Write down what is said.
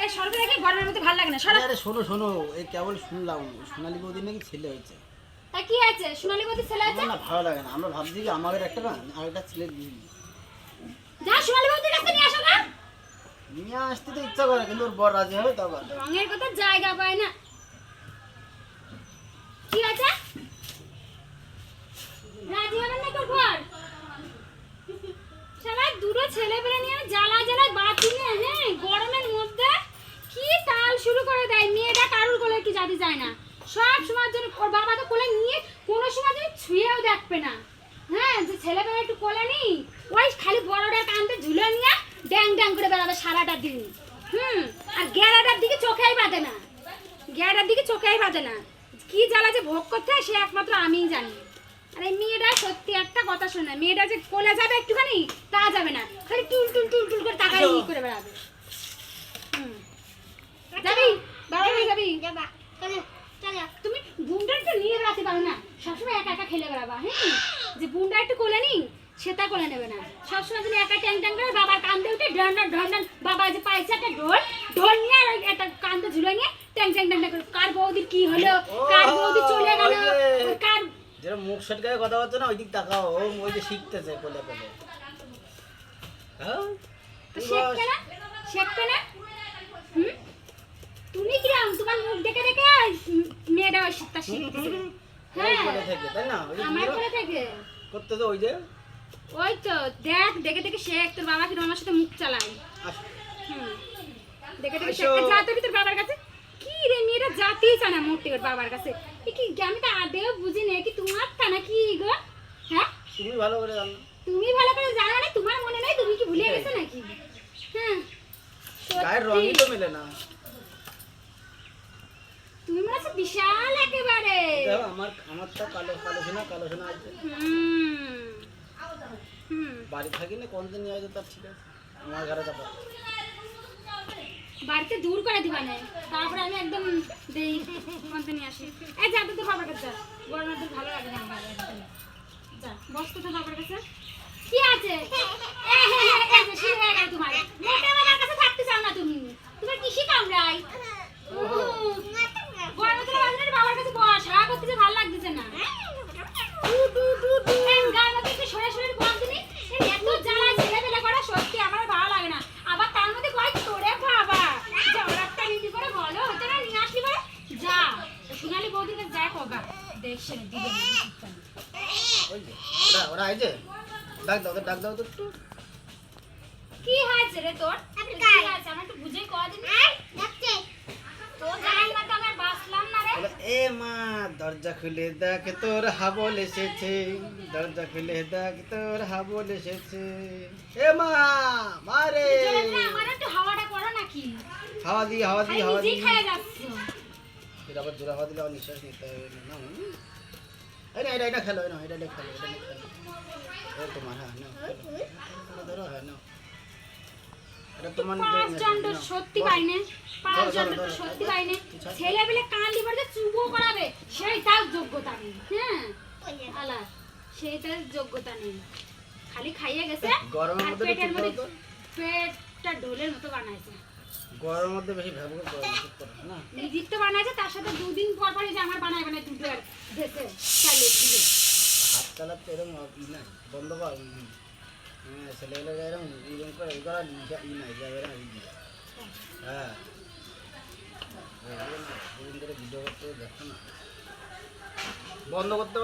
এই সরবে দেখে গরমের মধ্যে ভালো লাগে না সরো। আরে শোনো শোনো, এই কেবল শুনলাম সোনালী বৌদির নাকি ছেলে হয়েছে। তা কি আছে সোনালী বৌদি ছেলে আছে? না ভালো লাগে না, আমরা ভাবছি কি আমাদের একটা না আরেকটা ছেলে যা সোনালী বৌদির কাছে নিয়ে আসো না। নিয়ে আসতে তো ইচ্ছা করে, কিন্তু ওর বর রাজি হবে তো আবার। রঙের কথা জায়গা পায় না। কি আছে? রাজি হবেন না তোর বর? শালা দুটো ছেলে পেলে নিয়ে জ্বালা জ্বালায় বাতিলে, হ্যাঁ গরমের মধ্যে কি তাল শুরু করে দেয়। মেয়েটা কারুর কোলে কি যাতে যায় না, সব সময়ের জন্য ওর বাবাকে কোলে নিয়ে কোনো সময় যেন ছুঁয়েও দেখবে না। হ্যাঁ যে ছেলে পেলে একটু কোলে নি, ওই খালি বড়টার কানতে ঝুলে নিয়ে ড্যাং ড্যাং করে বেড়াবে সারাটা দিন। আর গেরাটার দিকে চোখেই বাঁধে না, গেরাটার দিকে চোখেই বাঁধে না। কি জ্বালা যে ভোগ করতে হয় সে একমাত্র আমিই জানি। আর এই মেয়েটা সত্যি একটা কথা শোনে, মেয়েটা যে কোলে যাবে একটুখানি তা যাবে না, খালি টুল টুল টুল টুল করে টাকা ই করে বেড়াবে। যাবি বাবা যাবি তুমি বুনটা একটু নিয়ে বেড়াতে পারো না, সবসময় একা একা খেলে বেড়াবা। হ্যাঁ যে বুনটা একটু কোলে নি সেটা কোলে নেবে না, সবসময় তুমি একা ট্যাং ট্যাং করে বাবার কান্দে উঠে ঢন ঢন ঢন। বাবা যে পাইছে একটা ঢোল, ঢোল নিয়ে আর একটা কান্দে ঝুলে নিয়ে ট্যাং ট্যাং ট্যাং করে কার বৌদির কি হলো, কার বৌদি চলে গেল, কার যেটা মুখ সটকায় কথা বলছো না ওই দিক তাকাও, ও ওই যে শিখতেছে কোলে কোলে। হ্যাঁ শেখবে না, শেখবে না। তুমি কিরাম তোমার মুখ দেখে দেখে মেয়েটা ওই শিখতা শিখতেছে। হ্যাঁ কোলে থেকে তাই না, ওই যে আমার কোলে থেকে করতে তো ওই যে ওই তো দেখ দেখে দেখে শেখ। তোর বাবা কিরম আমার সাথে মুখ চালায়। দেখে দেখে শেখ। যা তুই তোর বাবার কাছে। কি রে মেয়েটা জাতেই চায় না মোটে ওর বাবার কাছে। এ কি আমি তো আদেও বুঝি না কি তোমার তা না কি গো? হ্যাঁ তুমি ভালো করে জানো, তুমি ভালো করে জানো না, তোমার মনে নাই, তুমি কি ভুলে গেছো নাকি? হ্যাঁ গায়ের রঙই তো মেলে না। তুমি মনে হচ্ছে বিশাল একেবারে। দেখো আমারটা কালো কালো সোনা আছে। বাড়ি থাকি না কোন দিন নিয়ে আসে তার ঠিক আছে, আমার ঘরে তো বাড়িতে দূর করে দিবা না, তারপরে আমি একদম দেই কোনতে নিয়ে আসি। এই যা তো বাবার কাছে, গরমের দিন ভালো লাগে না আমার যা বস তো বাবার কাছে। কি আছে? এই যে শুরু হয়ে গেল তোমার মোটা বাবার কাছে থাকতে চাও না তুমি, তোমার কিসি কামড়াই। গরমের দিন বাজারে বাবার কাছে বস, হাওয়া করতে ভালো লাগতেছে না। গায়ের মধ্যে একটু সরে সরে বস দিনি, এত জ্বালা ছেলে পেলে করা সত্যি আমার ভালো লাগে না। আবার তার মধ্যে কয় তোরে বাবা ঝগড়াটা নিতে করে বলো হতে না নিয়ে আসলি করে যা সোনালী বৌদিকে যাই কগা দেখছে দিবে না। ওই যে ওরা এই যে ডাক দাও তো একটু। কি হয়েছে রে তোর? কি হয়েছে আমার একটু বুঝে কয়া দিন। ডাকছে তোর জানাই না তো আমার বাসলাম না রে। বলে এ মা দরজা খুলে দেখ তোর হাবল এসেছে, দরজা খুলে দেখ তোর হাবল এসেছে। এ মা মারে আমার একটু হাওয়াটা করো নাকি? হাওয়া দি নিজেই খেয়ে যাচ্ছ। এটা আবার জোরে হাওয়া দিলে আমার নিঃশ্বাস নিতে হবে না। এটা খেলো, এটা খেলো। এটা তোমার, হ্যাঁ না ধরো, হ্যাঁ না এটা তোমার। পাঁচ দণ্ড সত্যি পাইনে, পাঁচ দণ্ড সত্যি পাইনে। ছেলে পেলে কান লিভার যে চুবো করাবে সেই তার যোগ্যতা নেই। হ্যাঁ আলা সেই তার যোগ্যতা নেই, খালি খাইয়ে গেছে গরমের আর মধ্যে পেটের মধ্যে পেটটা ঢোলের মতো বানাইছে। গরমের মধ্যে বেশি ভ্যাবক করে না, নিজের তো বানাইছে, তার সাথে দুদিন পর পরই যে আমার বানায় দুটো আর দেশে চালিয়ে দিয়ে হাত চালাতে এরকম না বন্ধ কর। হ্যাঁ ছেলেগুলো এরকম এরকম করে এই করা নাই যাবে না। হ্যাঁ ভিডিও করতে দেখো না, বন্ধ করতে